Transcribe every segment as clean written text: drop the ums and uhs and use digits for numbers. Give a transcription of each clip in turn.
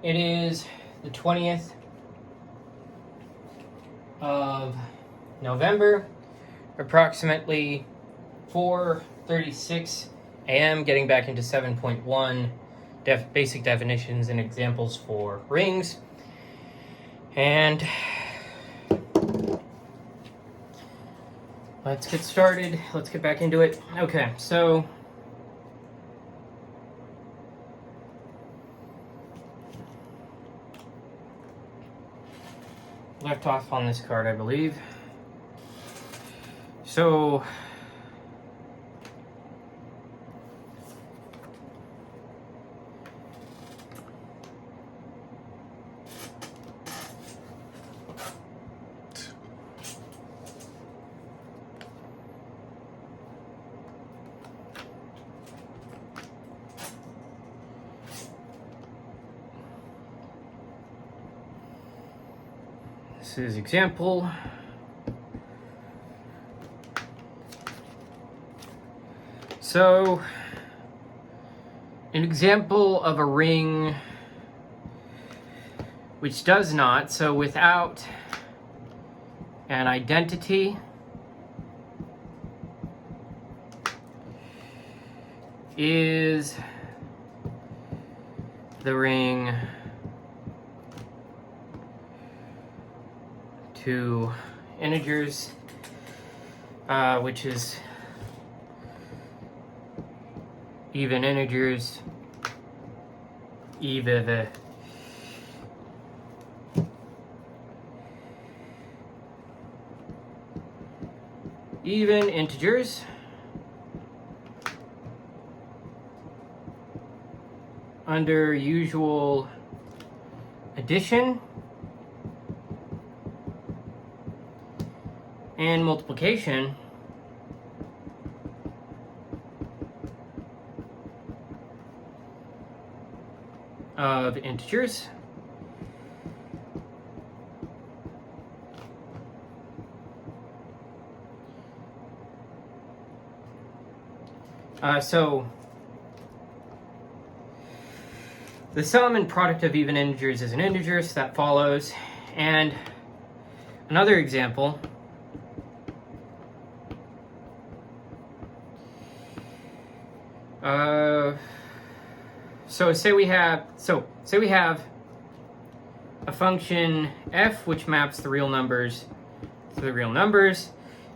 It is the 20th of November, approximately 4:36 a.m., getting back into 7.1 basic definitions and examples for rings. And let's get started. Let's get back into it. Okay, so left off on this card, I believe. So this is example. So, an example of a ring which does not, so without an identity, is the ring two integers, which is even integers, even integers under usual addition and multiplication of integers. So the sum and product of even integers is an integer, so that follows. And another example, say we have a function f which maps the real numbers to the real numbers.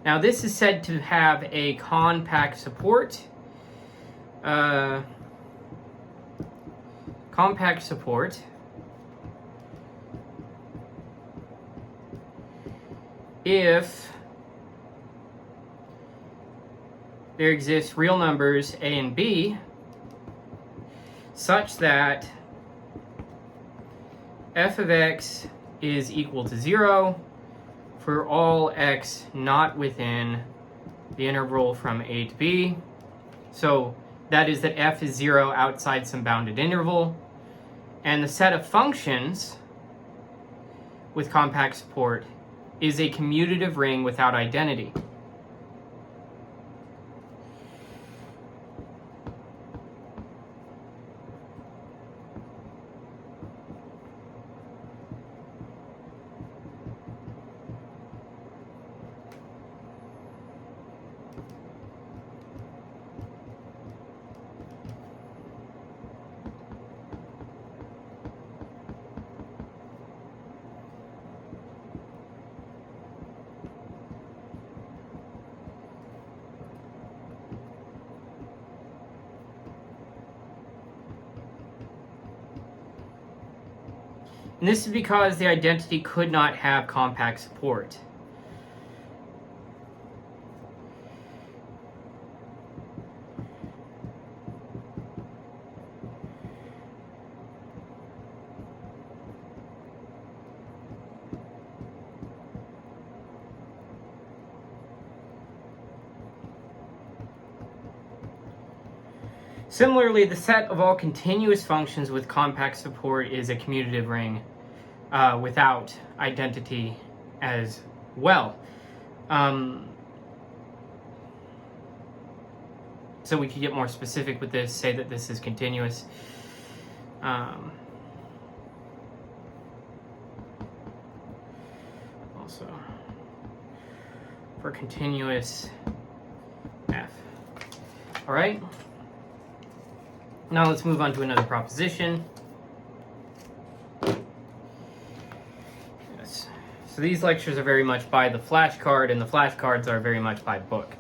Now this is said to have a compact support. If there exists real numbers a and b such that f of x is equal to 0 for all x not within the interval from a to b. So that is that f is 0 outside some bounded interval. And the set of functions with compact support is a commutative ring without identity. And this is because the identity could not have compact support. Similarly, the set of all continuous functions with compact support is a commutative ring without identity as well. So we could get more specific with this, say that this is continuous. for continuous f. All right. Now let's move on to another proposition. Yes. So these lectures are very much by the flashcard, and the flashcards are very much by book.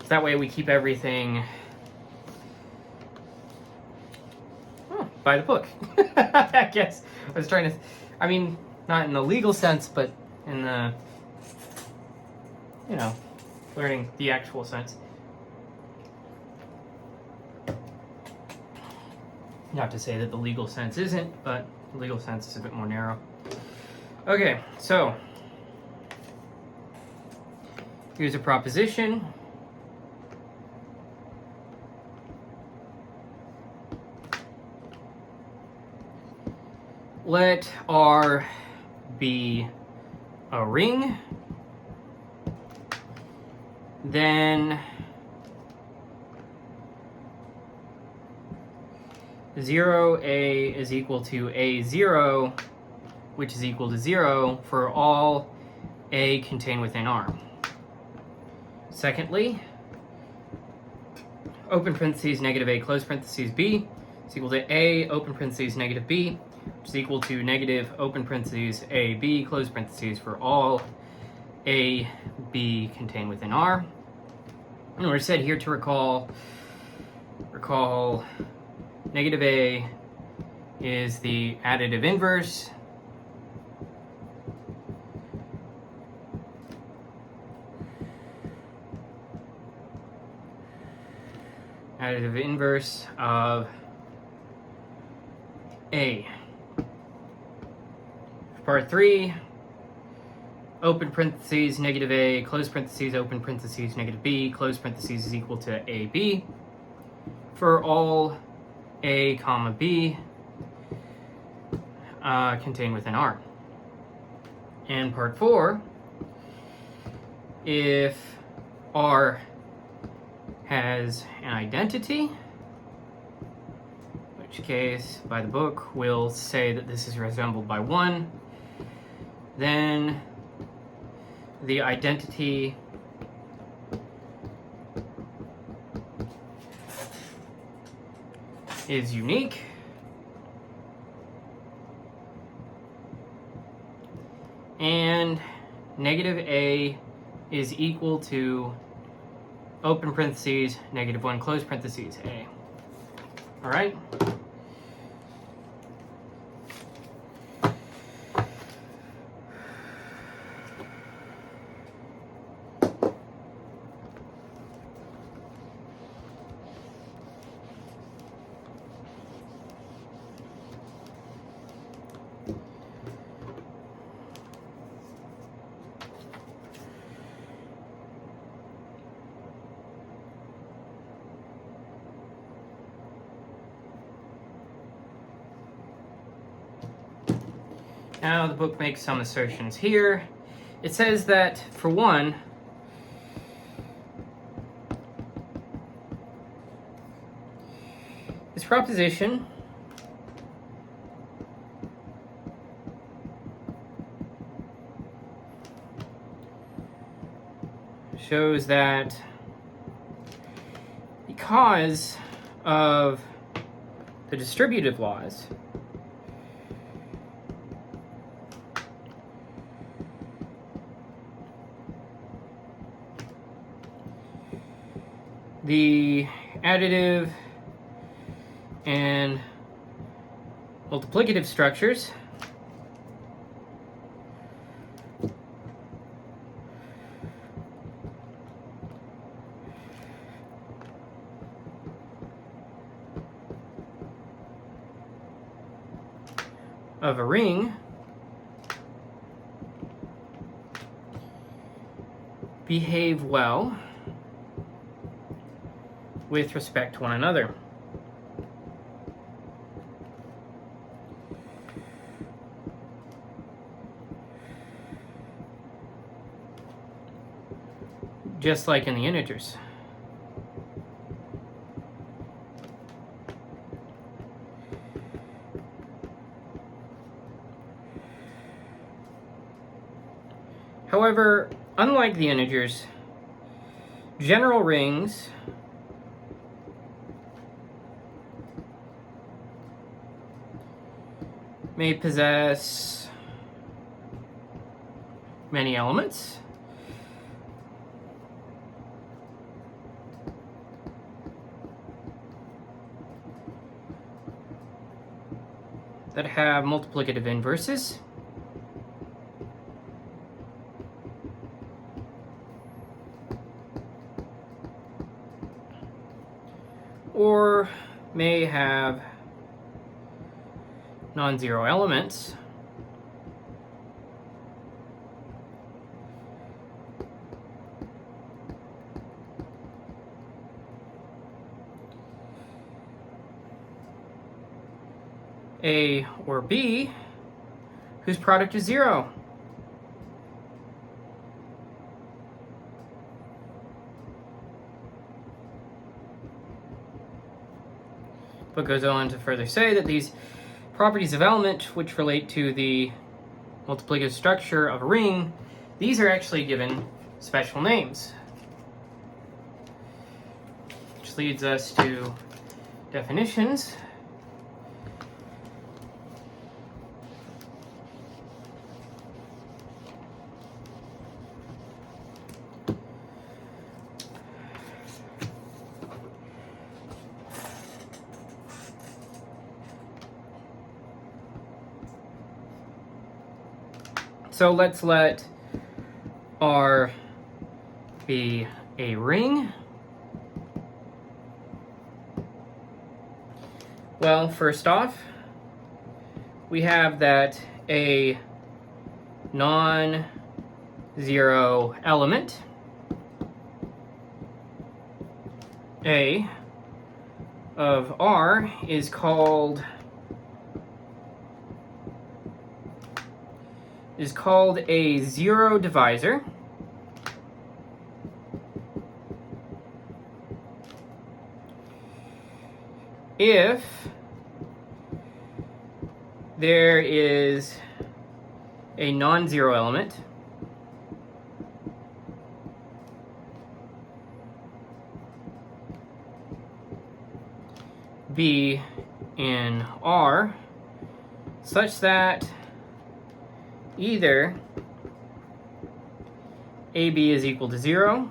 So that way we keep everything by the book. I guess I was trying to, I mean, not in the legal sense, but in the, learning the actual sense. Not to say that the legal sense isn't, but the legal sense is a bit more narrow. Okay, so here's a proposition. Let R be a ring, then 0A is equal to A0, which is equal to 0 for all A contained within R. Secondly, open parentheses negative A close parentheses B is equal to A open parentheses negative B, which is equal to negative open parentheses AB close parentheses for all A, B contained within R. And we're said here to recall negative A is the additive inverse of A. Part 3, open parentheses negative A close parentheses open parentheses negative B close parentheses is equal to AB for all A comma B contained within R. And part 4, if R has an identity, in which case by the book we'll say that this is resembled by 1, then the identity is unique, and negative A is equal to open parentheses negative 1 close parentheses A. All right. Now the book makes some assertions here. It says that, for one, this proposition shows that because of the distributive laws, the additive and multiplicative structures of a ring behave well with respect to one another. Just like in the integers. However, unlike the integers, general rings may possess many elements. That have multiplicative inverses. Or may have non-zero elements. A or B, whose product is 0. But goes on to further say that these properties of element, which relate to the multiplicative structure of a ring, these are actually given special names. Which leads us to definitions. So let's let R be a ring. Well, first off, we have that a non-zero element, A of R, is called a zero divisor. If there is a non-zero element B in R such that either AB is equal to 0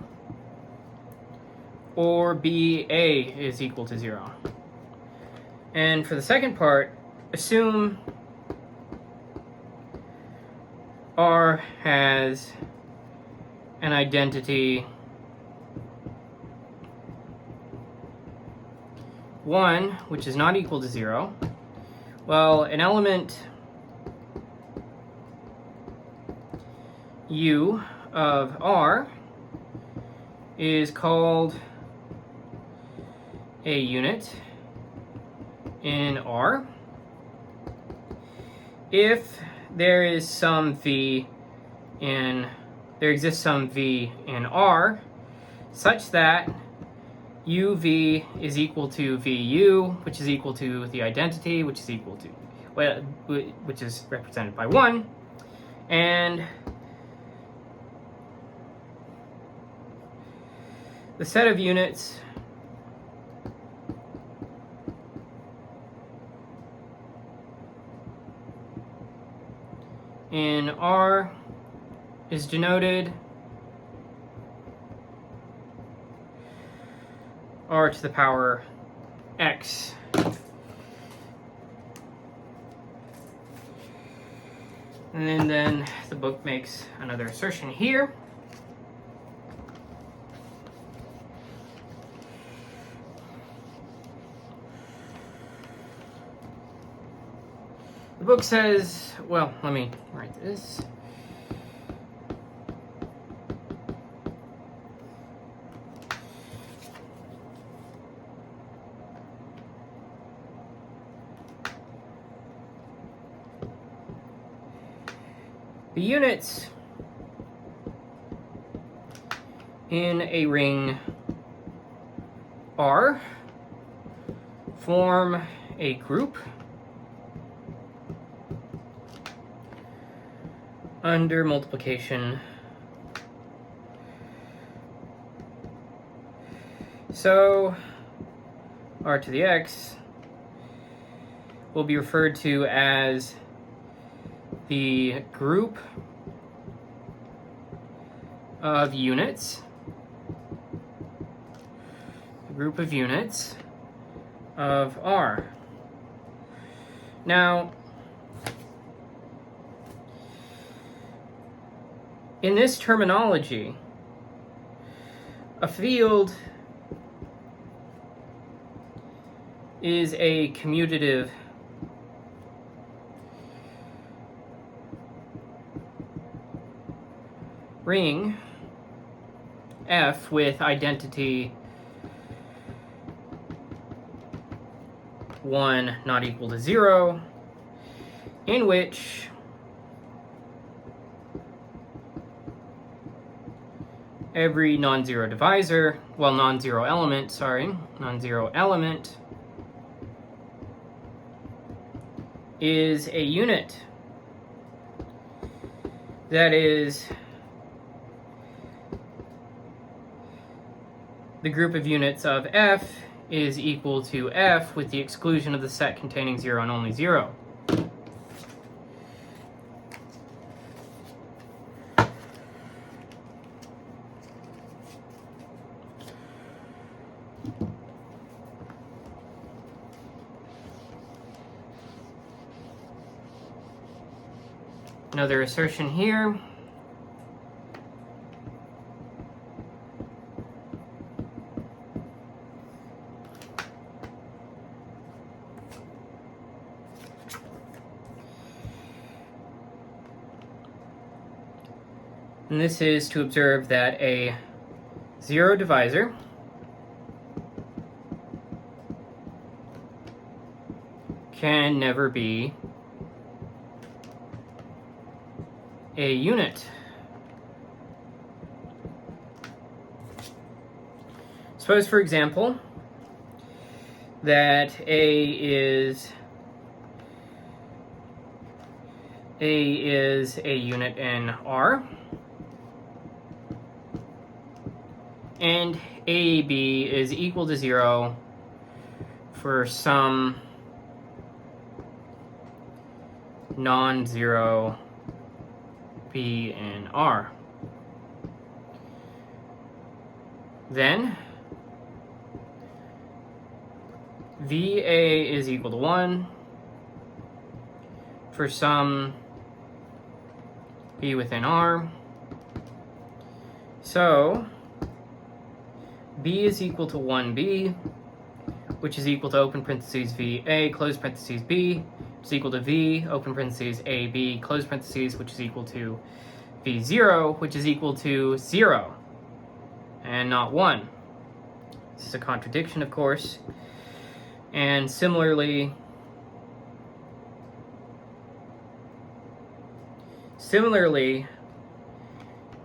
or BA is equal to 0. And for the second part, assume R has an identity 1, which is not equal to 0. Well, an element U of R is called a unit in R if there exists some V in R such that UV is equal to VU, which is equal to the identity, which is represented by 1, and the set of units in R is denoted R to the power X. And then the book makes another assertion here. The book says, well, let me write this. The units in a ring R form a group under multiplication So r to the x will be referred to as the group of units, of R. Now, in this terminology, a field is a commutative ring F with identity 1 not equal to 0, in which every non-zero element is a unit. That is, the group of units of F is equal to F with the exclusion of the set containing 0 and only 0. Another assertion here. And this is to observe that a zero divisor can never be a unit. Suppose, for example, that A is a unit in R, and AB is equal to 0 for some non-zero B in R. Then VA is equal to 1 for some B within R. So B is equal to 1B, which is equal to open parentheses VA, close parentheses B, which is equal to V, open parentheses AB, close parentheses, which is equal to V0, which is equal to 0, and not 1. This is a contradiction, of course. And similarly,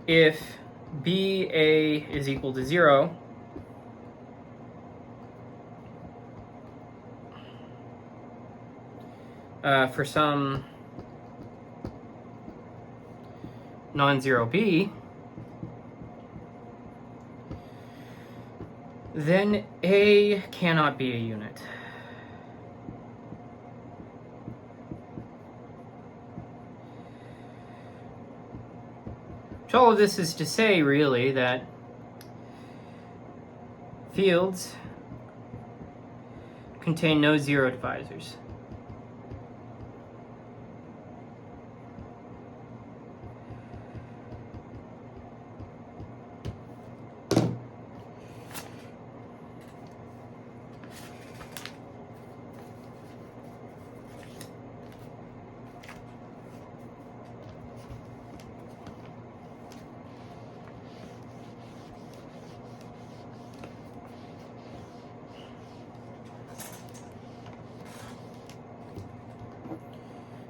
if BA is equal to 0, for some non-zero B, then A cannot be a unit. So all of this is to say, really, that fields contain no zero divisors.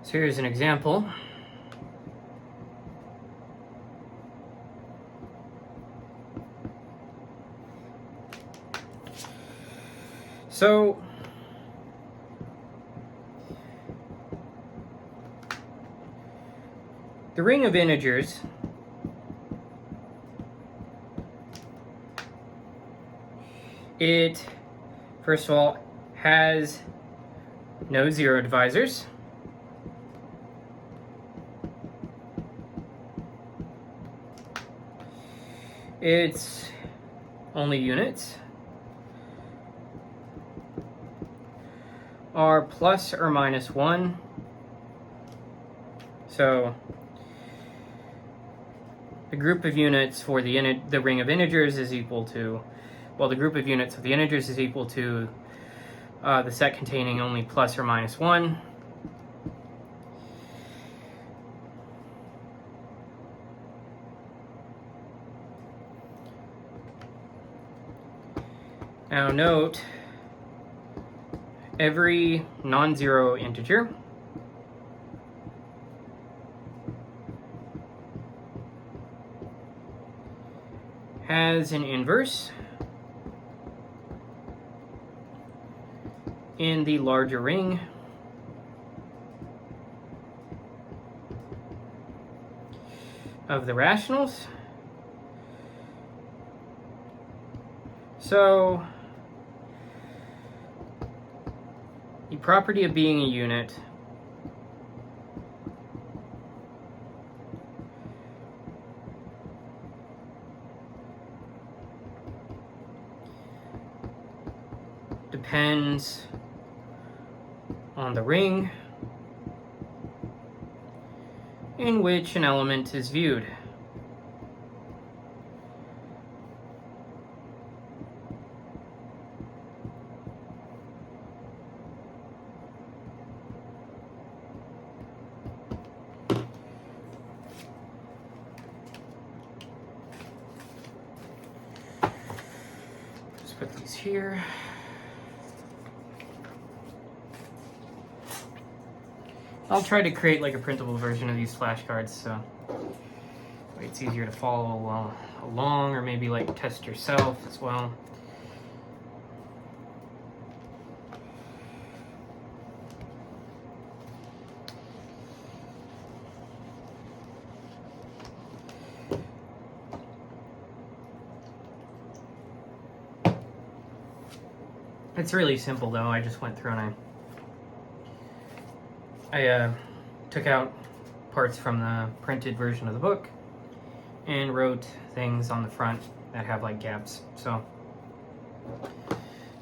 So here's an example. So the ring of integers it, first of all, has no zero divisors. Its only units are plus or minus 1. So the group of units for the ring of integers is equal to, well, the group of units of the integers is equal to the set containing only plus or minus 1. Now note, every non-zero integer has an inverse in the larger ring of the rationals. So the property of being a unit depends on the ring in which an element is viewed. Let's put these here. I'll try to create like a printable version of these flashcards, so it's easier to follow along, or maybe like test yourself as well. It's really simple though. I just went through and I took out parts from the printed version of the book and wrote things on the front that have like gaps. So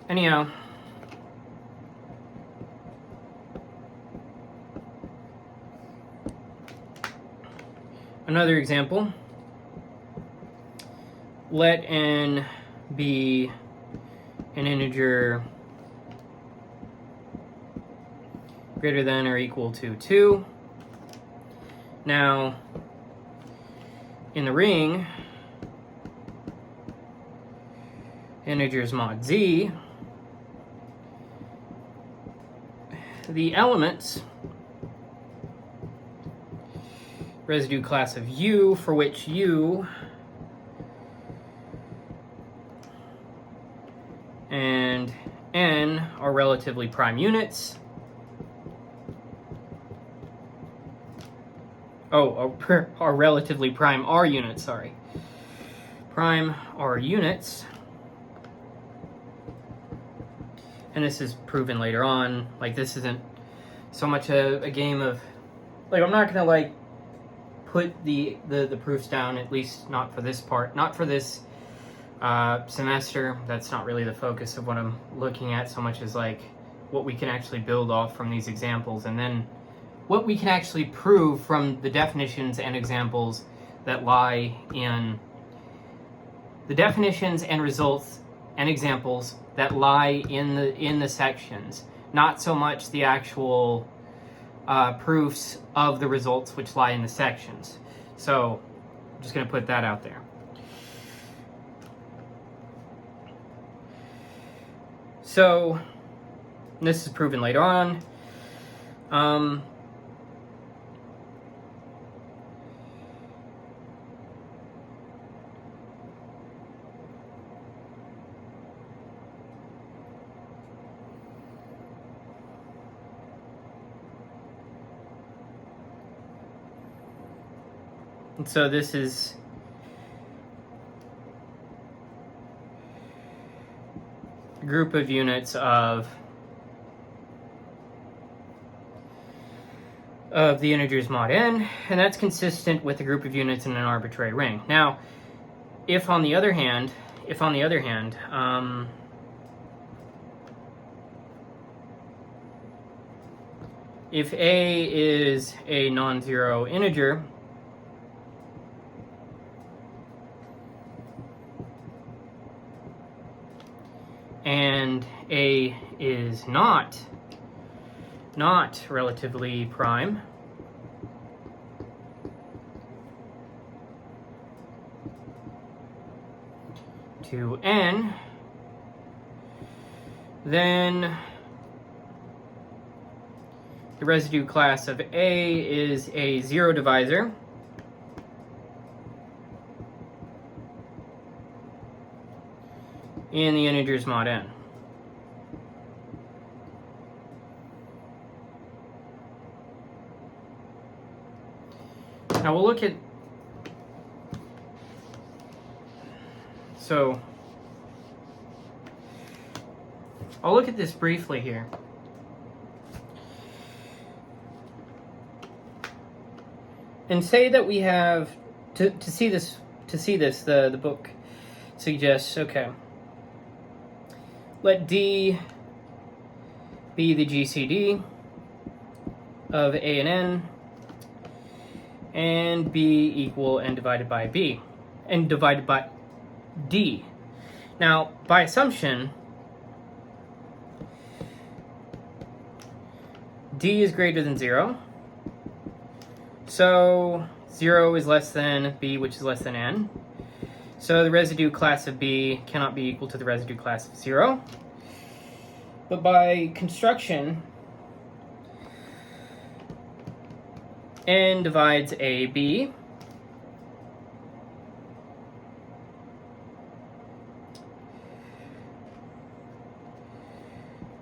anyhow, another example. Let n be an integer greater than or equal to 2. Now, in the ring, integers mod z, the elements, residue class of u, for which u and n are relatively prime units. Are relatively prime R units, sorry. Prime R units. And this is proven later on. Like, this isn't so much a game of, like, I'm not gonna like put the proofs down, at least not for this part, not for this semester. That's not really the focus of what I'm looking at so much as like what we can actually build off from these examples, and then what we can actually prove from the definitions and examples that lie in the definitions and results and examples that lie in the sections, not so much the actual proofs of the results which lie in the sections. So I'm just going to put that out there. So this is proven later on. And so this is group of units of the integers mod n, and that's consistent with the group of units in an arbitrary ring. Now, if on the other hand, if a is a non-zero integer, and a is not relatively prime, to n, then the residue class of A is a zero divisor, in the integers mod n. Now we'll look at, so I'll look at this briefly here. And say that we have, to see this, the book suggests, okay, let D be the GCD of A and N, and B equal n divided by B, n divided by D. Now, by assumption, D is greater than 0, so 0 is less than B, which is less than n. So the residue class of B cannot be equal to the residue class of 0. But by construction, n divides AB.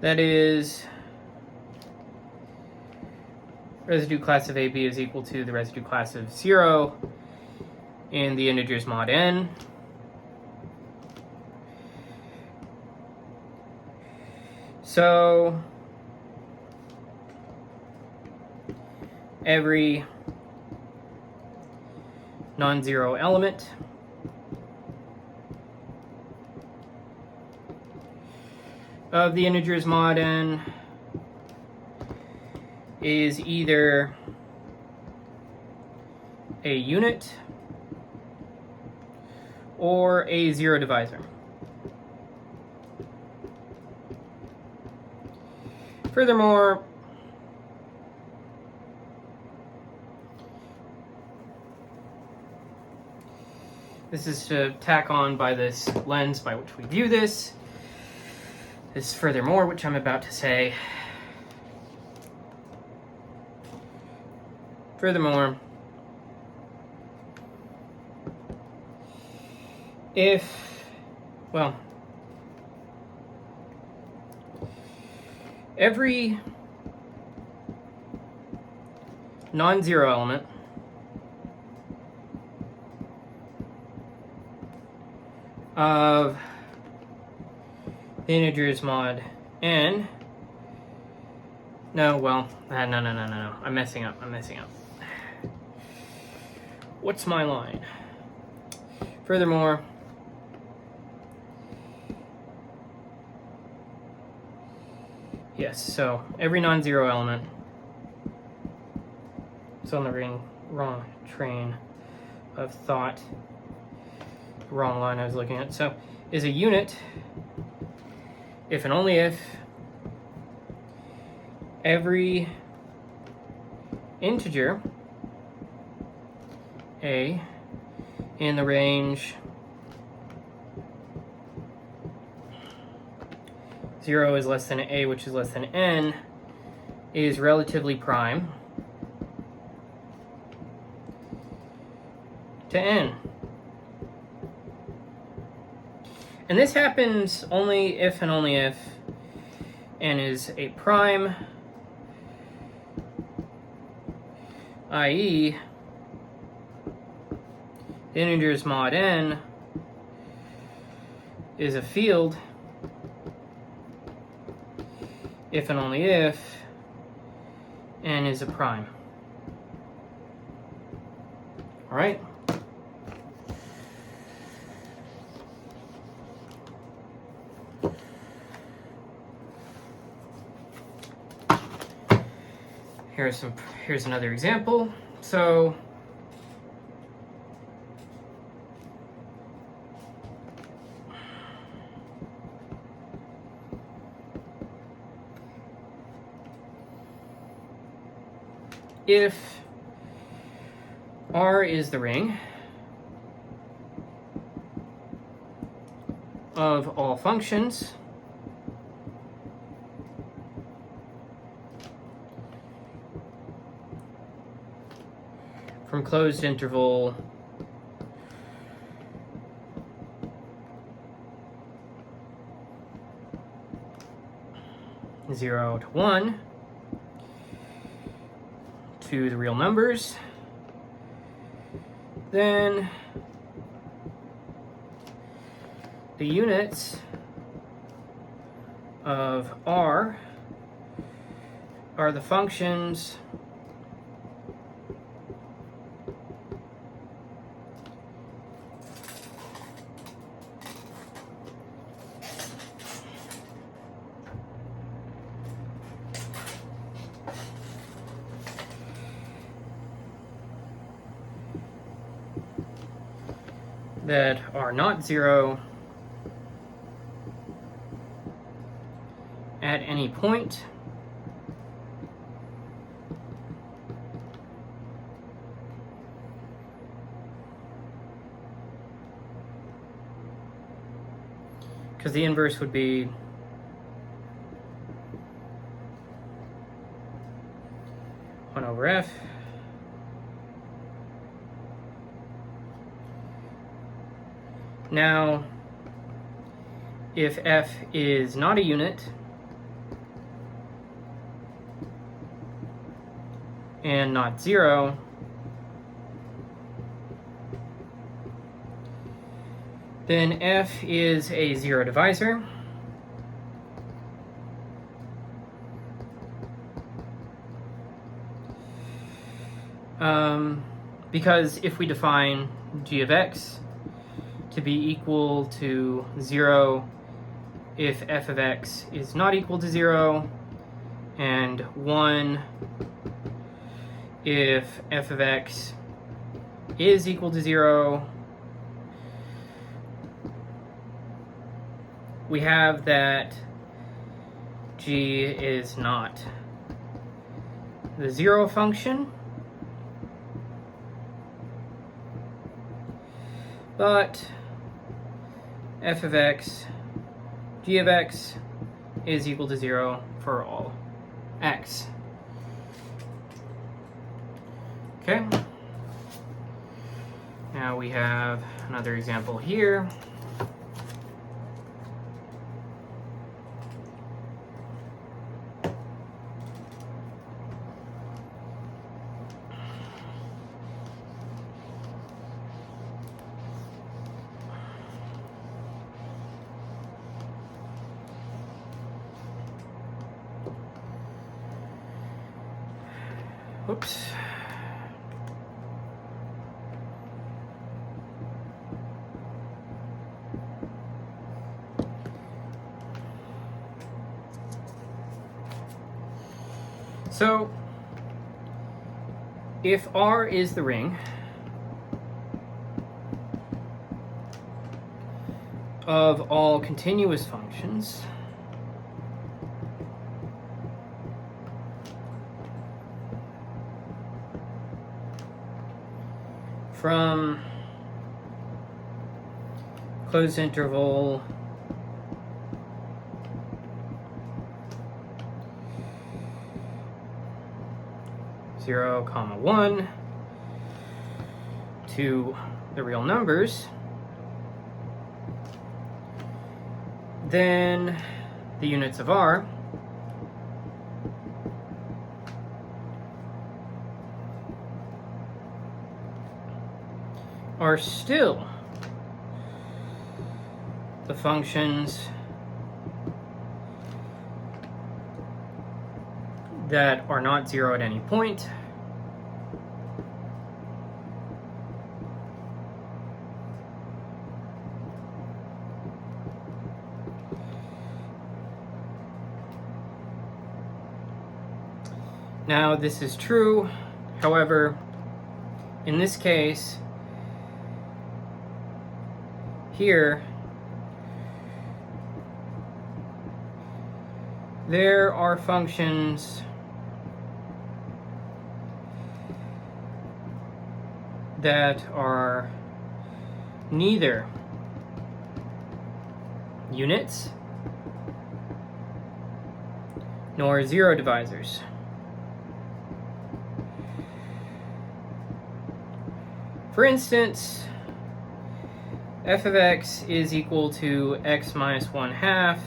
That is, residue class of AB is equal to the residue class of 0 in the integers mod n. So every non-zero element of the integers mod n is either a unit or a zero divisor. Furthermore, this is to tack on by this lens by which we view this. This furthermore, which I'm about to say. Furthermore, every non-zero element of the integers mod n, no, I'm messing up. What's my line? Furthermore, yes, so every non-zero element, it's on the wrong train of thought, wrong line I was looking at, so is a unit if and only if every integer A in the range 0 is less than A, which is less than n, is relatively prime to n. And this happens only if and only if n is a prime, i.e. the integers mod n is a field if and only if n is a prime. All right? Here's another example. So if R is the ring of all functions from closed interval (0 to 1) to the real numbers, then the units of R are the functions that are not 0 at any point because the inverse would be one over f. Now, if f is not a unit and not 0, then f is a 0 divisor. Because if we define g of x to be equal to 0 if f of x is not equal to 0, and 1 if f of x is equal to 0, we have that g is not the 0 function, but f of x, g of x is equal to 0 for all x. Okay. Now we have another example here. Oops. So, if R is the ring of all continuous functions from closed interval (0, 1) to the real numbers, then the units of R are still the functions that are not zero at any point. Now, this is true. However, in this case, here, there are functions that are neither units nor zero divisors. For instance, f of x is equal to x minus 1/2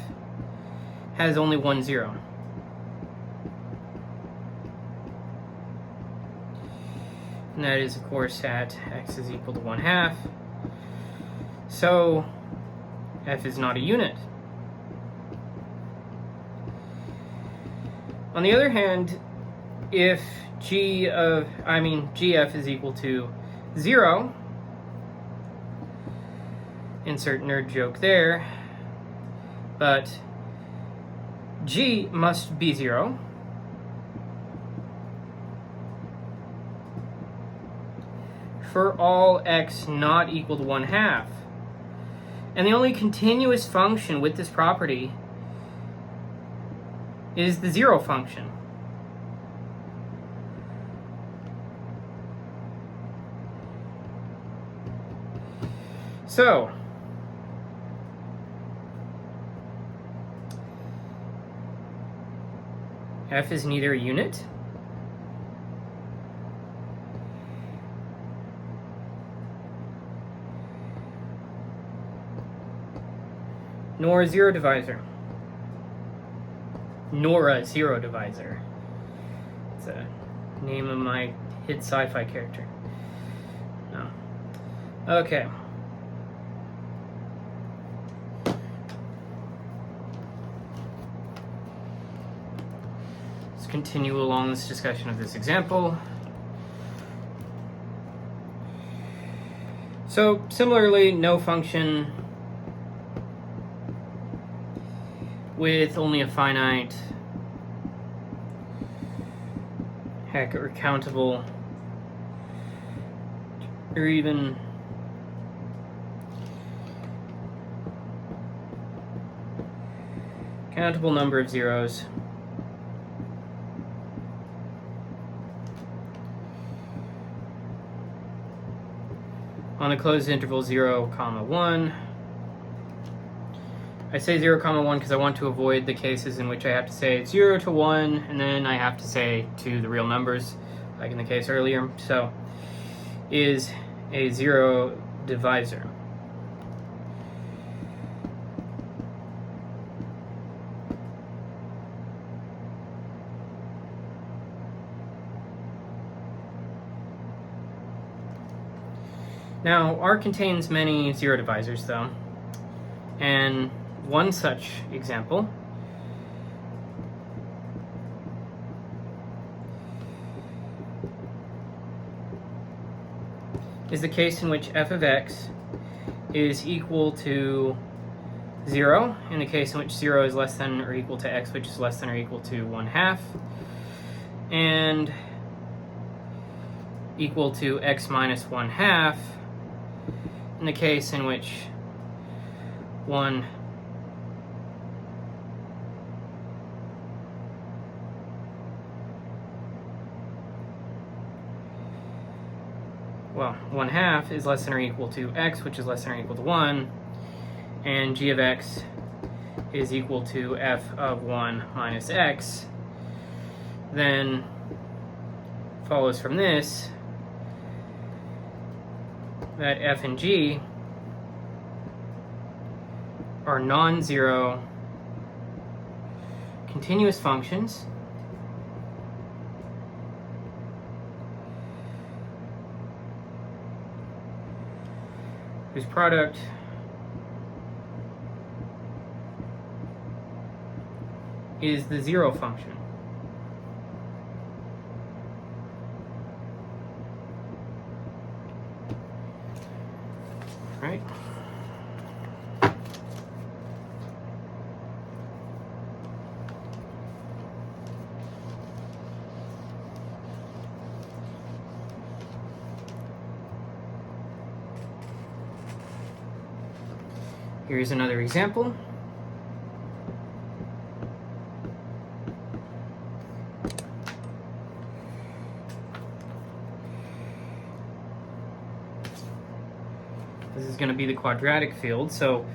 has only one zero. And that is, of course, at x is equal to 1/2. So f is not a unit. On the other hand, if gf is equal to 0, insert nerd joke there, but g must be 0. For all x not equal to 1/2. And the only continuous function with this property is the zero function. So, f is neither a unit nor a zero divisor. Nor a zero divisor. It's the name of my hit sci-fi character. No. Okay. Let's continue along this discussion of this example. So, similarly, no function with only a finite or countable or even countable number of zeros on the closed interval 0, 1. I say 0, 1 because I want to avoid the cases in which I have to say 0 to 1, and then I have to say to the real numbers, like in the case earlier. So, is a zero divisor. Now, R contains many zero divisors, though, and one such example is the case in which f of x is equal to 0, in the case in which 0 is less than or equal to x, which is less than or equal to 1/2, and equal to x minus 1/2, in the case in which 1 1/2 is less than or equal to x, which is less than or equal to 1, and g of x is equal to f of 1 minus x, then follows from this that f and g are non-zero continuous functions whose product is the zero function. right? Here's another example. This is going to be the quadratic field, so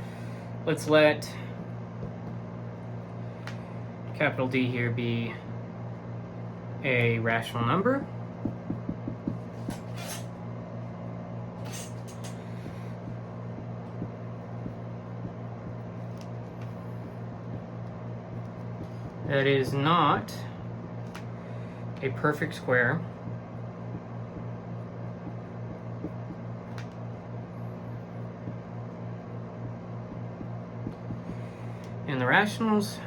let's let capital D here be a rational number. That is not a perfect square. In the rationals.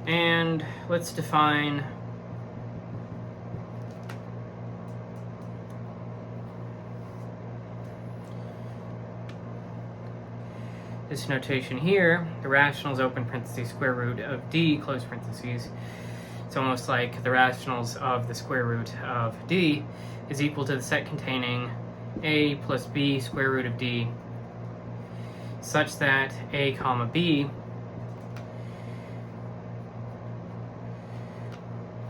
And let's define this notation here. The rationals, open parentheses, square root of d, close parentheses. It's almost like the rationals of the square root of d is equal to the set containing a plus b square root of d, such that a comma b,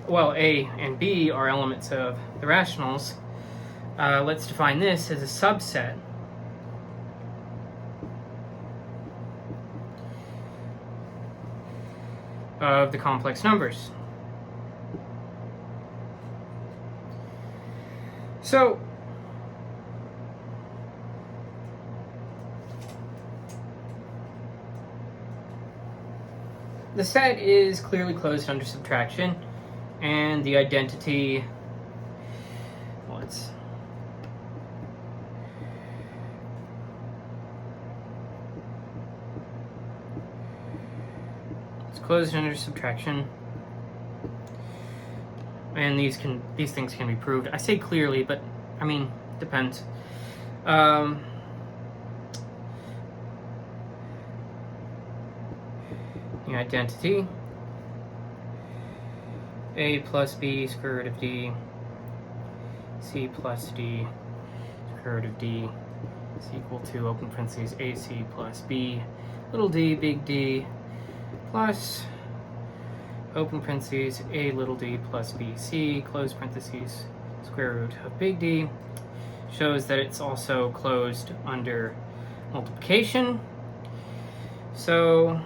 well, a and b are elements of the rationals. Let's define this as a subset of the complex numbers. So the set is clearly closed under subtraction, and the identity, well, it's closed under subtraction, and these things can be proved. I say clearly, but I mean, depends. The identity, a plus b square root of d, c plus d square root of d is equal to, open parentheses, ac plus b little d big D plus, open parentheses, a little d plus bc, close parentheses, square root of big D, shows that it's also closed under multiplication. So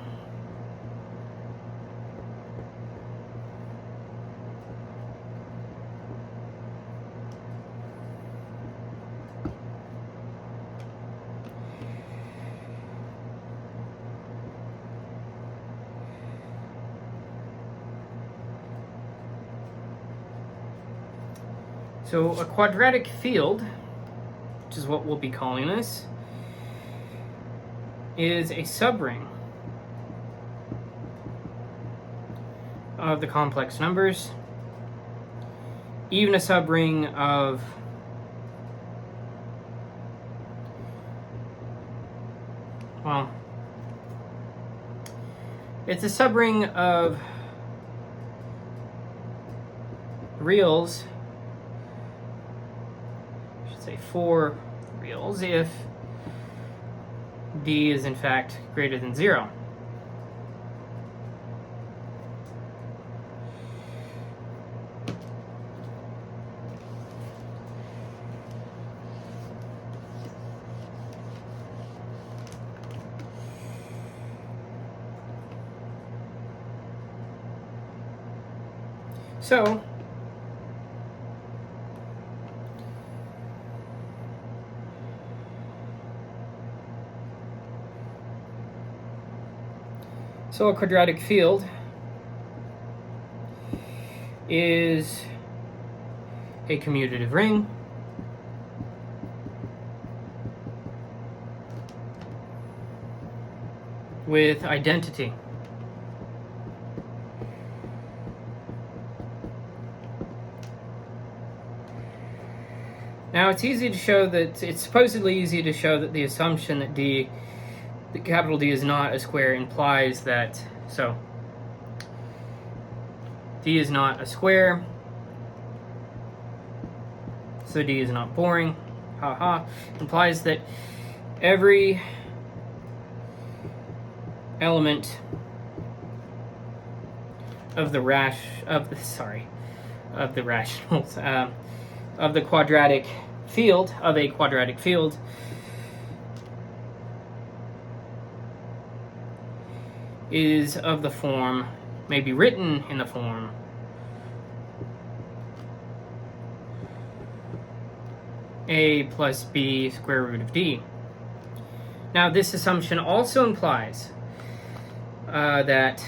a quadratic field, which is what we'll be calling this, is a subring of the complex numbers, even a subring of it's a subring of reals, say 4 reals, if d is in fact greater than 0. So a quadratic field is a commutative ring with identity. Now it's easy to show that, it's supposedly easy to show that the assumption that capital D is not a square implies that, so D is not a square, so D is not boring, haha, implies that every element of the rationals of the quadratic field, of a quadratic field, is of the form, may be written in the form a plus b square root of d. Now this assumption also implies that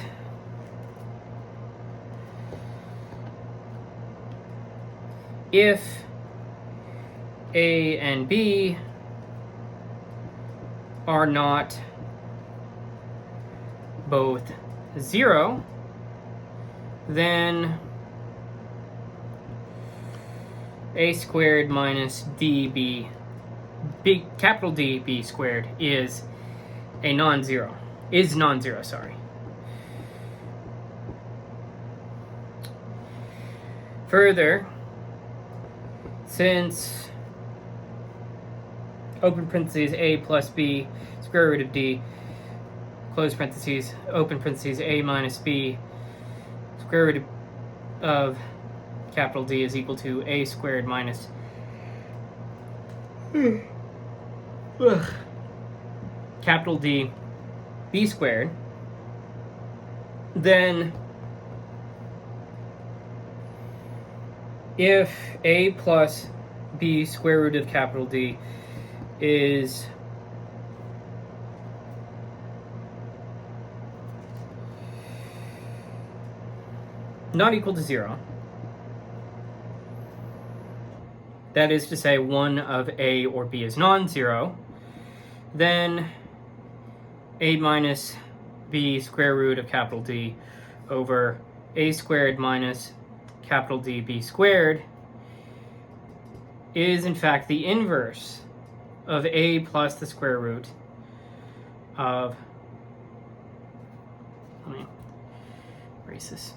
if A and B are not both 0, then A squared minus DB, capital D B squared is non-zero, sorry. Further, since open parentheses A plus B square root of D, close parentheses, open parentheses, A minus B square root of capital D is equal to A squared minus capital D B squared, then if A plus B square root of capital D is not equal to 0, that is to say one of A or B is non-zero, then A minus B square root of capital D over A squared minus capital D B squared is in fact the inverse of A plus the square root of, let me erase this.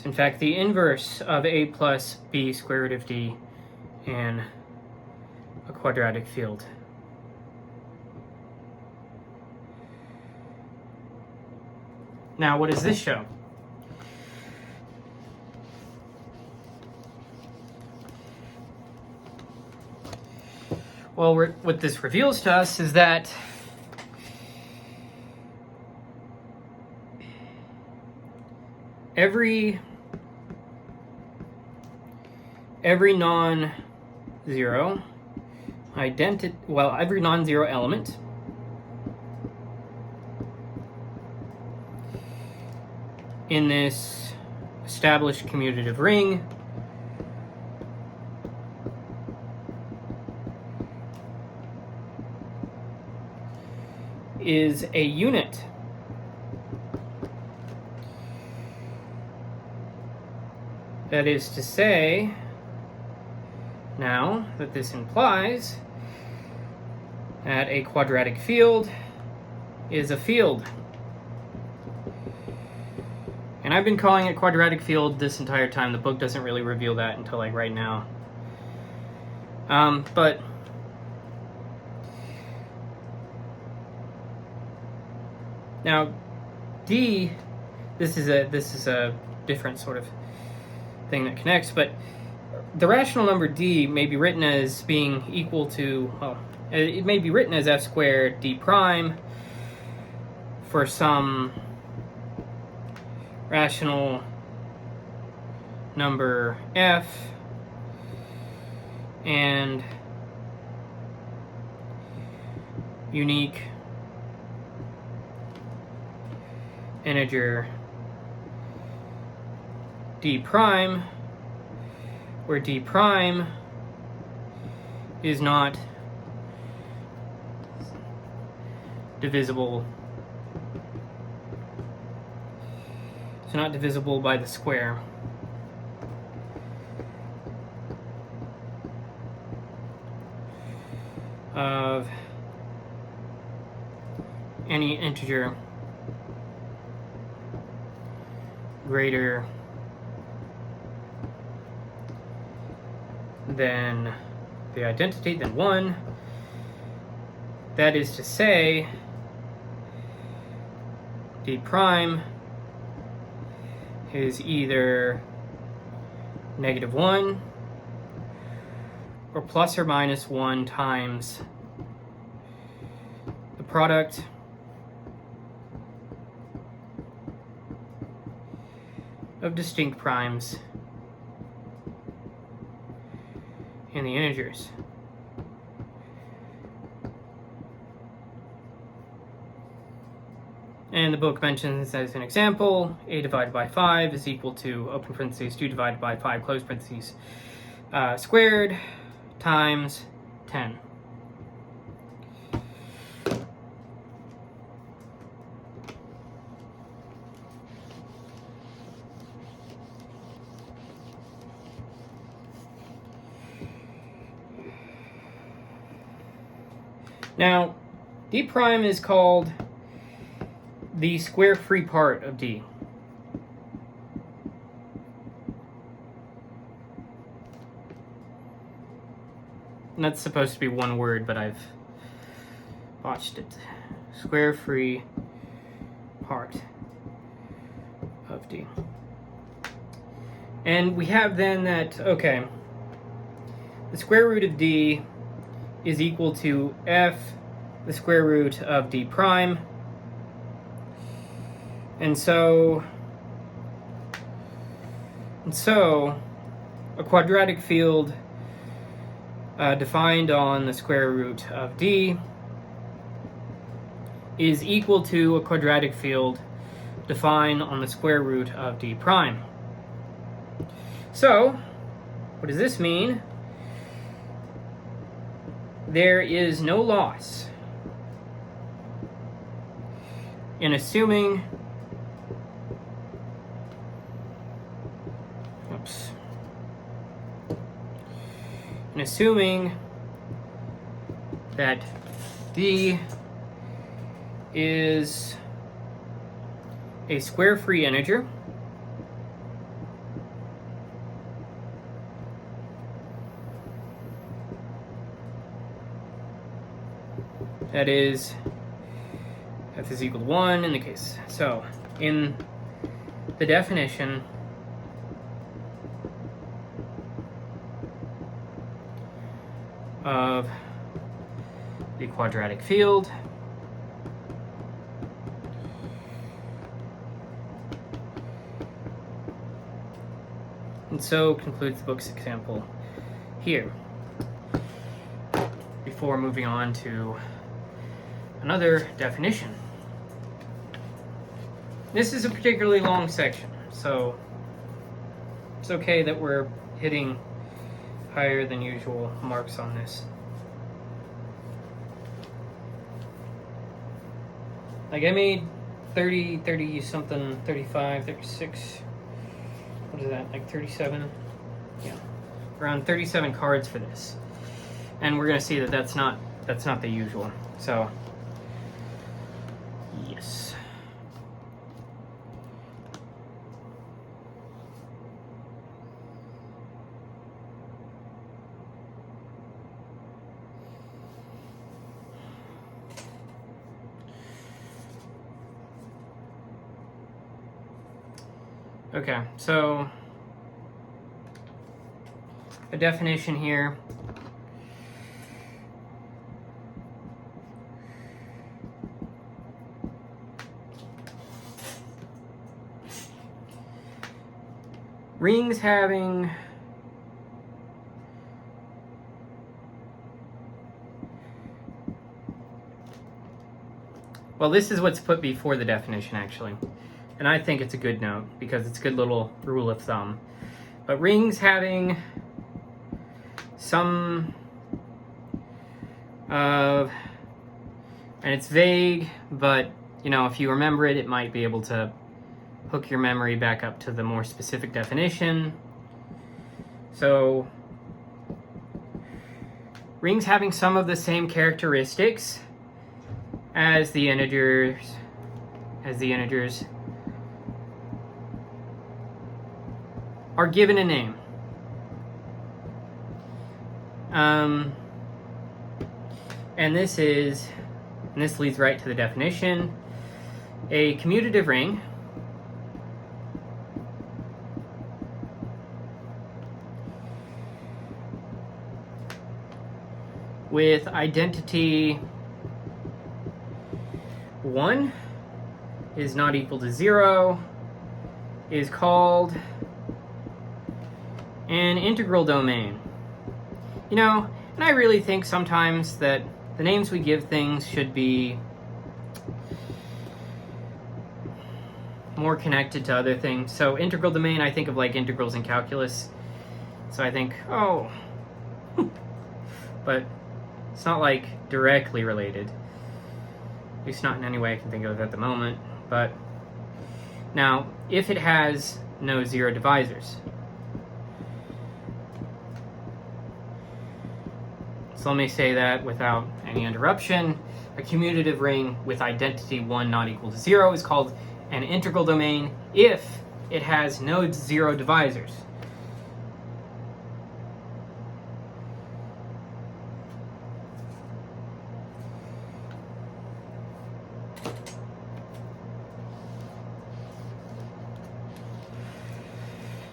In fact, the inverse of A plus B square root of D in a quadratic field. Now, what does this show? Well, what this reveals to us is that every non-zero every non-zero element in this established commutative ring is a unit. That is to say, now that this implies that a quadratic field is a field. And I've been calling it quadratic field this entire time. The book doesn't really reveal that until like right now. But now D, this is a different sort of thing that connects, but the rational number D may be written as being equal to, it may be written as f squared d prime for some rational number f and unique integer d prime, where d prime is not divisible. So not divisible by the square. Of any integer greater than the identity, than 1. That is to say, d prime is either -1 or plus or minus 1 times the product of distinct primes in the integers. And the book mentions as an example, a divided by 5 is equal to, open parentheses, 2 divided by 5, close parentheses, squared times 10. Now, d prime is called the square-free part of d. And that's supposed to be one word, but I've botched it. Square-free part of d. And we have then that, okay, the square root of d is equal to f, the square root of d prime. And so a quadratic field defined on the square root of d is equal to a quadratic field defined on the square root of d prime. So, what does this mean? There is no loss in assuming that d is a square-free integer that is f is equal to 1 in the case. So in the definition of the quadratic field, and so concludes the book's example here. Before moving on to another definition. This is a particularly long section, so it's okay that we're hitting higher than usual marks on this. Like I made 30 something, 35, 36, what is that, like 37? Yeah, around 37 cards for this. And we're gonna see that that's not the usual, so yes. Okay, so a definition here. Rings having well, this is what's put before the definition actually. And I think it's a good note because it's a good little rule of thumb. But rings having some of And it's vague, but you know, if you remember it, it might be able to hook your memory back up to the more specific definition. So rings having some of the same characteristics as the integers are given a name. And this leads right to the definition. A commutative ring with identity 1 is not equal to 0 is called an integral domain. You know, and I really think sometimes that the names we give things should be more connected to other things. So integral domain, I think of like integrals in calculus. So I think, oh, but it's not like directly related. At least not in any way I can think of at the moment. But now, if it has no zero divisors. So let me say that without any interruption. A commutative ring with identity 1 not equal to 0 is called an integral domain if it has no zero divisors.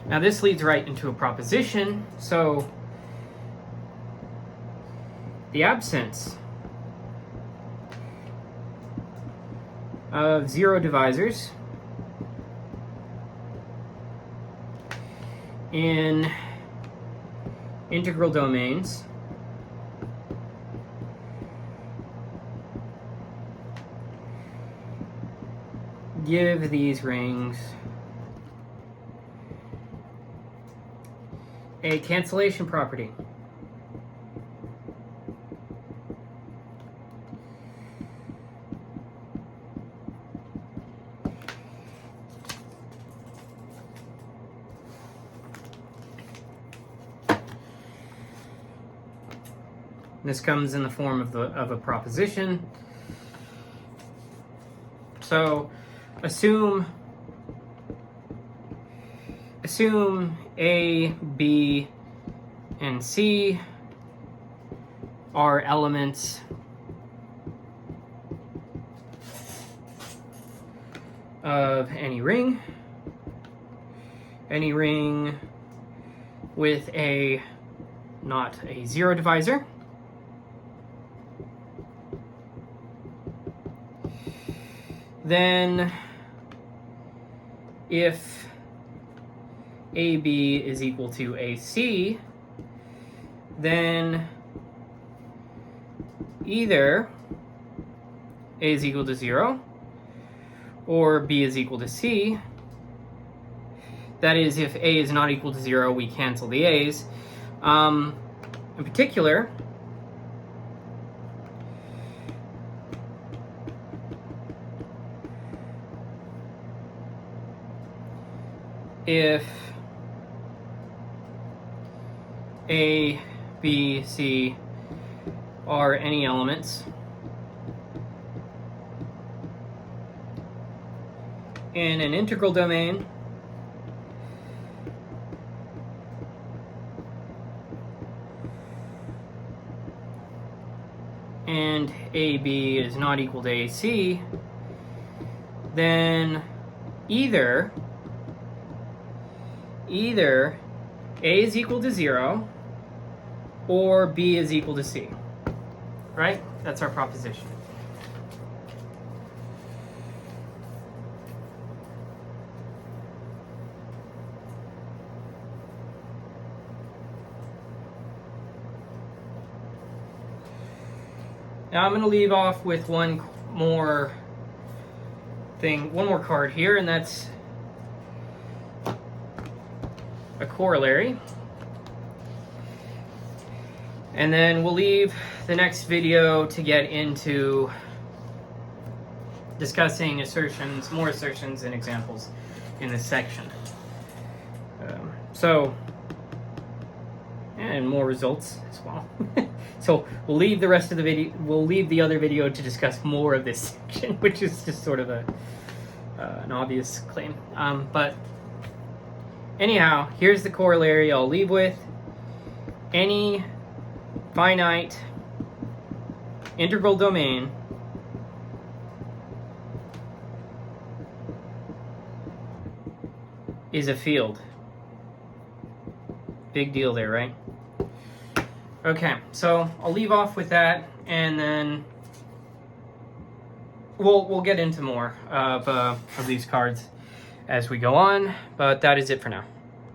Now this leads right into a proposition. So the absence of zero divisors in integral domains give these rings a cancellation property. This comes in the form of a proposition. So assume A, B, and C are elements of any ring with not a zero divisor. Then if AB is equal to AC, then either A is equal to 0 or B is equal to C. That is, if A is not equal to 0, we cancel the A's. In particular, if A, B, C are any elements in an integral domain, and AB is not equal to AC, then either A is equal to 0 or B is equal to C. Right? That's our proposition. Now I'm going to leave off with one more card here, and that's a corollary. And then we'll leave the next video to get into discussing assertions, more assertions and examples in this section. And more results as well. So we'll leave the rest of the video, we'll leave the other video to discuss more of this section, which is just sort of an obvious claim. But anyhow, here's the corollary I'll leave with. Any finite integral domain is a field. Big deal there, right? Okay, so I'll leave off with that, and then we'll get into more of these cards as we go on, but that is it for now.